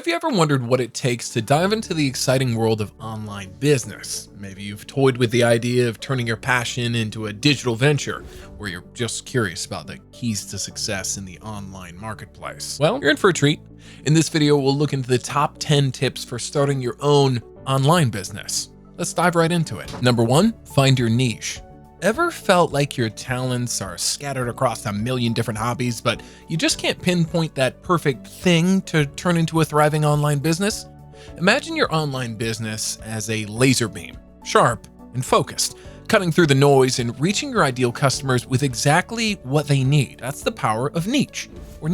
Have you ever wondered what it takes to dive into the exciting world of online business? Maybe you've toyed with the idea of turning your passion into a digital venture, or you're just curious about the keys to success in the online marketplace. Well, you're in for a treat. In this video, we'll look into the top 10 tips for starting your own online business. Let's dive right into it. Number 1, find your niche. Ever felt like your talents are scattered across a million different hobbies, but you just can't pinpoint that perfect thing to turn into a thriving online business? Imagine your online business as a laser beam, sharp and focused, cutting through the noise and reaching your ideal customers with exactly what they need. That's the power of niche, or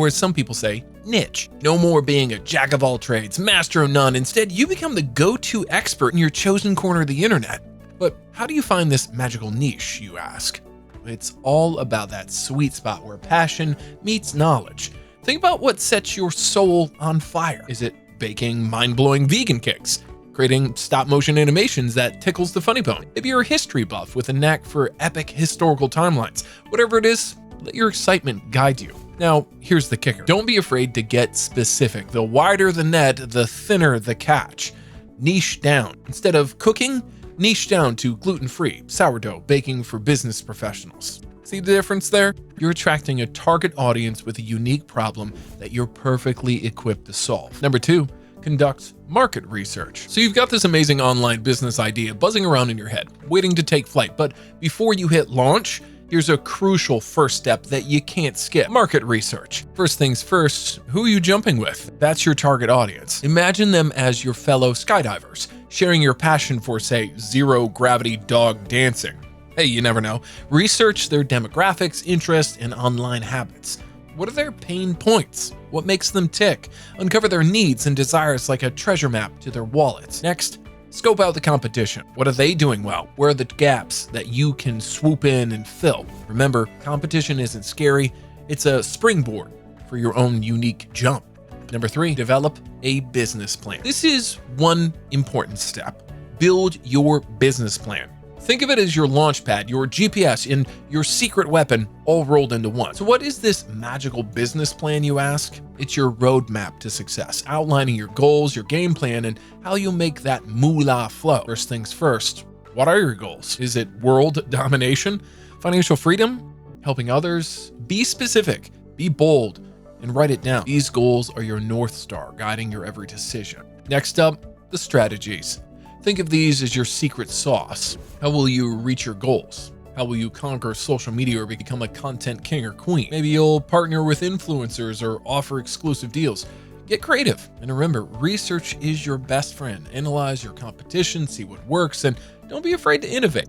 as some people say, niche. No more being a jack of all trades, master of none. Instead, you become the go-to expert in your chosen corner of the internet. But how do you find this magical niche, you ask? It's all about that sweet spot where passion meets knowledge. Think about what sets your soul on fire. Is it baking mind-blowing vegan cakes? Creating stop-motion animations that tickles the funny bone? Maybe you're a history buff with a knack for epic historical timelines. Whatever it is, let your excitement guide you. Now, here's the kicker. Don't be afraid to get specific. The wider the net, the thinner the catch. Niche down. Instead of cooking, niche down to gluten-free, sourdough, baking for business professionals. See the difference there? You're attracting a target audience with a unique problem that you're perfectly equipped to solve. Number 2, conduct market research. So you've got this amazing online business idea buzzing around in your head, waiting to take flight. But before you hit launch, here's a crucial first step that you can't skip: market research. First things first, who are you jumping with? That's your target audience. Imagine them as your fellow skydivers, sharing your passion for, say, zero-gravity dog dancing. Hey, you never know. Research their demographics, interests, and online habits. What are their pain points? What makes them tick? Uncover their needs and desires like a treasure map to their wallets. Next, scope out the competition. What are they doing well? Where are the gaps that you can swoop in and fill? Remember, competition isn't scary. It's a springboard for your own unique jump. Number 3, develop a business plan. This is one important step. Build your business plan. Think of it as your launch pad, your GPS, and your secret weapon all rolled into one. So what is this magical business plan, you ask? It's your roadmap to success, outlining your goals, your game plan, and how you'll make that moolah flow. First things first, what are your goals? Is it world domination? Financial freedom? Helping others? Be specific, be bold, and write it down. These goals are your North Star, guiding your every decision. Next up, the strategies. Think of these as your secret sauce. How will you reach your goals? How will you conquer social media or become a content king or queen? Maybe you'll partner with influencers or offer exclusive deals. Get creative. And remember, research is your best friend. Analyze your competition, see what works, and don't be afraid to innovate.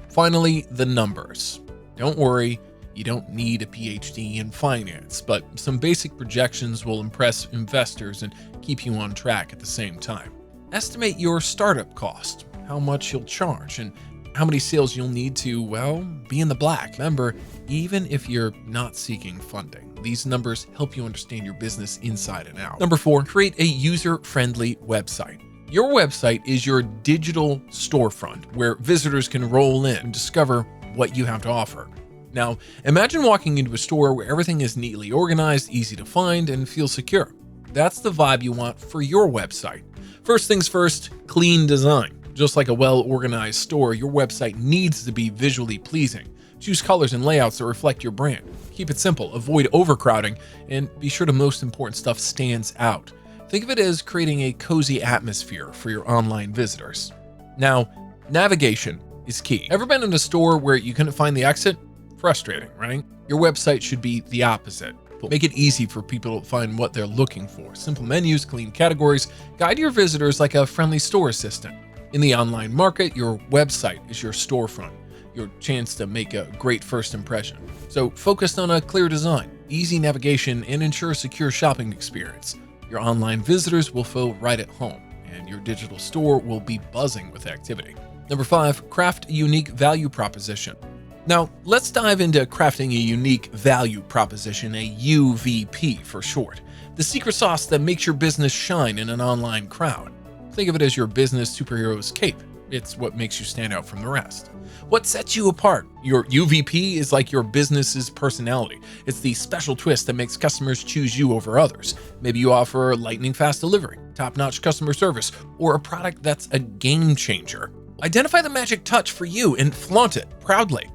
Finally, the numbers. Don't worry, you don't need a PhD in finance, but some basic projections will impress investors and keep you on track at the same time. Estimate your startup cost, how much you'll charge, and how many sales you'll need to, well, be in the black. Remember, even if you're not seeking funding, these numbers help you understand your business inside and out. Number 4, create a user-friendly website. Your website is your digital storefront where visitors can roll in and discover what you have to offer. Now, imagine walking into a store where everything is neatly organized, easy to find, and feels secure. That's the vibe you want for your website. First things first, clean design. Just like a well-organized store, your website needs to be visually pleasing. Choose colors and layouts that reflect your brand. Keep it simple, avoid overcrowding, and be sure the most important stuff stands out. Think of it as creating a cozy atmosphere for your online visitors. Now, navigation is key. Ever been in a store where you couldn't find the exit? Frustrating, right? Your website should be the opposite. Make it easy for people to find what they're looking for. Simple menus, clean categories, guide your visitors like a friendly store assistant. In the online market, your website is your storefront, your chance to make a great first impression. So focus on a clear design, easy navigation, and ensure a secure shopping experience. Your online visitors will feel right at home, and your digital store will be buzzing with activity. Number 5, craft a unique value proposition. Now, let's dive into crafting a unique value proposition, a UVP for short. The secret sauce that makes your business shine in an online crowd. Think of it as your business superhero's cape. It's what makes you stand out from the rest. What sets you apart? Your UVP is like your business's personality. It's the special twist that makes customers choose you over others. Maybe you offer lightning fast delivery, top-notch customer service, or a product that's a game changer. Identify the magic touch for you and flaunt it proudly.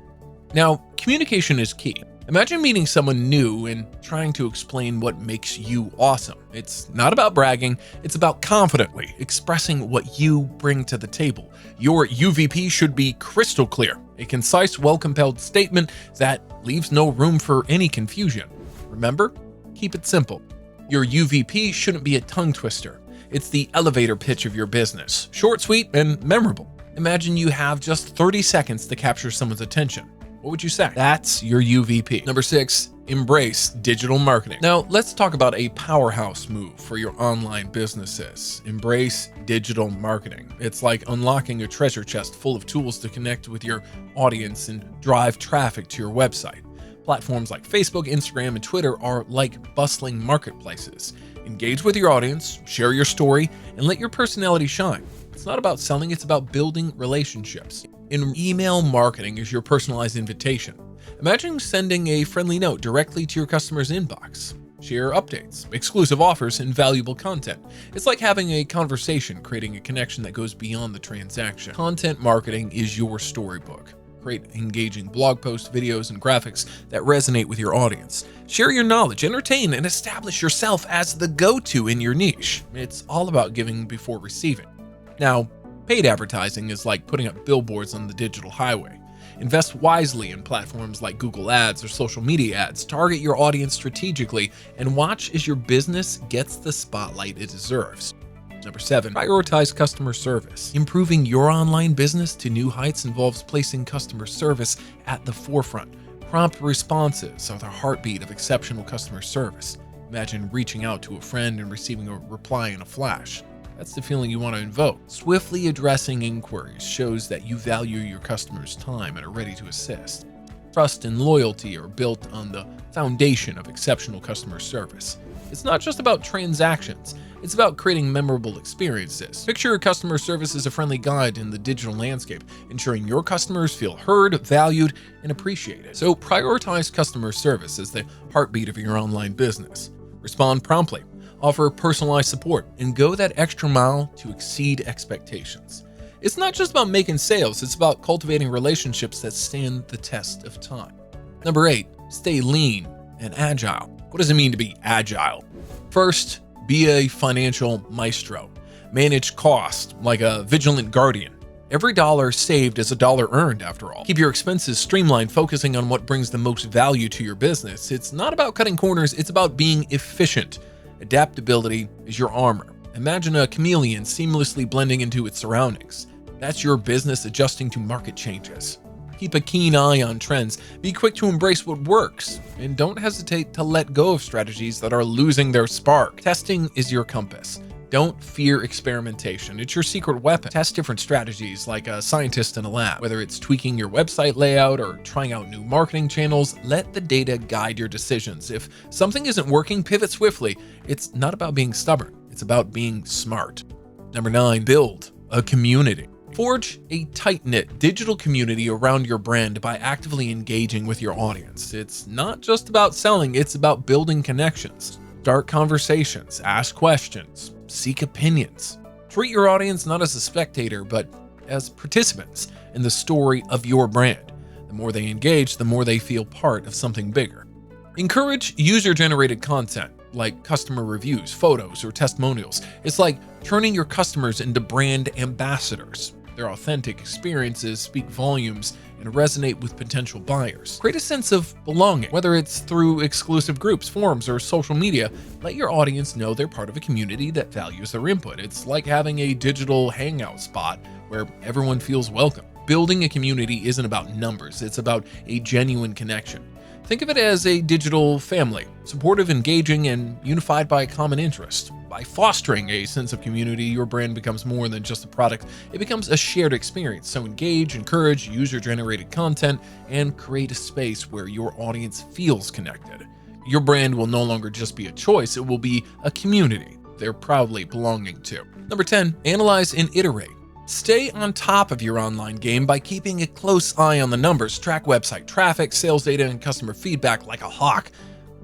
Now, communication is key. Imagine meeting someone new and trying to explain what makes you awesome. It's not about bragging, it's about confidently expressing what you bring to the table. Your UVP should be crystal clear, a concise, well-compelled statement that leaves no room for any confusion. Remember, keep it simple. Your UVP shouldn't be a tongue twister. It's the elevator pitch of your business, short, sweet, and memorable. Imagine you have just 30 seconds to capture someone's attention. What would you say? That's your UVP. Number 6, embrace digital marketing. Now, let's talk about a powerhouse move for your online businesses. Embrace digital marketing. It's like unlocking a treasure chest full of tools to connect with your audience and drive traffic to your website. Platforms like Facebook, Instagram, and Twitter are like bustling marketplaces. Engage with your audience, share your story, and let your personality shine. It's not about selling, it's about building relationships. In email marketing is your personalized invitation. Imagine sending a friendly note directly to your customer's inbox. Share updates, exclusive offers, and valuable content. It's like having a conversation, creating a connection that goes beyond the transaction. Content marketing is your storybook. Create engaging blog posts, videos, and graphics that resonate with your audience. Share your knowledge, entertain, and establish yourself as the go-to in your niche. It's all about giving before receiving. Now, paid advertising is like putting up billboards on the digital highway. Invest wisely in platforms like Google Ads or social media ads. Target your audience strategically and watch as your business gets the spotlight it deserves. Number 7, prioritize customer service. Improving your online business to new heights involves placing customer service at the forefront. Prompt responses are the heartbeat of exceptional customer service. Imagine reaching out to a friend and receiving a reply in a flash. That's the feeling you want to invoke. Swiftly addressing inquiries shows that you value your customers' time and are ready to assist. Trust and loyalty are built on the foundation of exceptional customer service. It's not just about transactions, it's about creating memorable experiences. Picture your customer service as a friendly guide in the digital landscape, ensuring your customers feel heard, valued, and appreciated. So prioritize customer service as the heartbeat of your online business. Respond promptly. Offer personalized support, and go that extra mile to exceed expectations. It's not just about making sales, it's about cultivating relationships that stand the test of time. Number 8, stay lean and agile. What does it mean to be agile? First, be a financial maestro. Manage cost like a vigilant guardian. Every dollar saved is a dollar earned, after all. Keep your expenses streamlined, focusing on what brings the most value to your business. It's not about cutting corners, it's about being efficient. Adaptability is your armor. Imagine a chameleon seamlessly blending into its surroundings. That's your business adjusting to market changes. Keep a keen eye on trends, be quick to embrace what works, and don't hesitate to let go of strategies that are losing their spark. Testing is your compass. Don't fear experimentation. It's your secret weapon. Test different strategies like a scientist in a lab. Whether it's tweaking your website layout or trying out new marketing channels, let the data guide your decisions. If something isn't working, pivot swiftly. It's not about being stubborn. It's about being smart. Number 9, build a community. Forge a tight-knit digital community around your brand by actively engaging with your audience. It's not just about selling, it's about building connections. Start conversations, ask questions, seek opinions. Treat your audience not as a spectator, but as participants in the story of your brand. The more they engage, the more they feel part of something bigger. Encourage user-generated content like customer reviews, photos, or testimonials. It's like turning your customers into brand ambassadors. Their authentic experiences speak volumes and resonate with potential buyers. Create a sense of belonging, whether it's through exclusive groups, forums, or social media. Let your audience know they're part of a community that values their input. It's like having a digital hangout spot where everyone feels welcome. Building a community isn't about numbers, it's about a genuine connection. Think of it as a digital family, supportive, engaging, and unified by a common interest. By fostering a sense of community, your brand becomes more than just a product, it becomes a shared experience. So engage, encourage user-generated content, and create a space where your audience feels connected. Your brand will no longer just be a choice, it will be a community they're proudly belonging to. Number 10, analyze and iterate. Stay on top of your online game by keeping a close eye on the numbers. Track website traffic, sales data, and customer feedback like a hawk.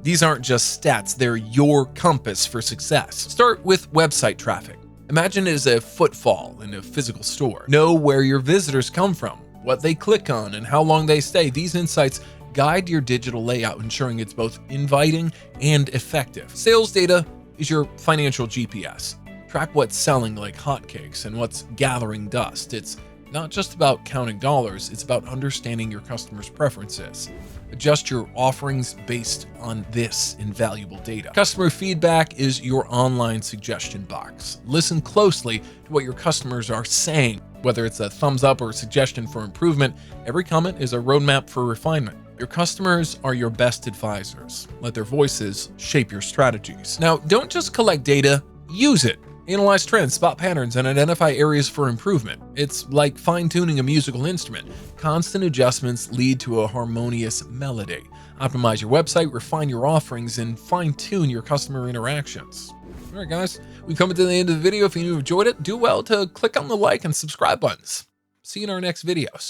These aren't just stats, they're your compass for success. Start with website traffic. Imagine it as a footfall in a physical store. Know where your visitors come from, what they click on, and how long they stay. These insights guide your digital layout, ensuring it's both inviting and effective. Sales data is your financial GPS. Track what's selling like hotcakes and what's gathering dust. It's not just about counting dollars, it's about understanding your customers' preferences. Adjust your offerings based on this invaluable data. Customer feedback is your online suggestion box. Listen closely to what your customers are saying. Whether it's a thumbs up or a suggestion for improvement, every comment is a roadmap for refinement. Your customers are your best advisors. Let their voices shape your strategies. Now, don't just collect data, use it. Analyze trends, spot patterns, and identify areas for improvement. It's like fine-tuning a musical instrument. Constant adjustments lead to a harmonious melody. Optimize your website, refine your offerings, and fine-tune your customer interactions. All right, guys, we've come to the end of the video. If you enjoyed it, do well to click on the like and subscribe buttons. See you in our next videos.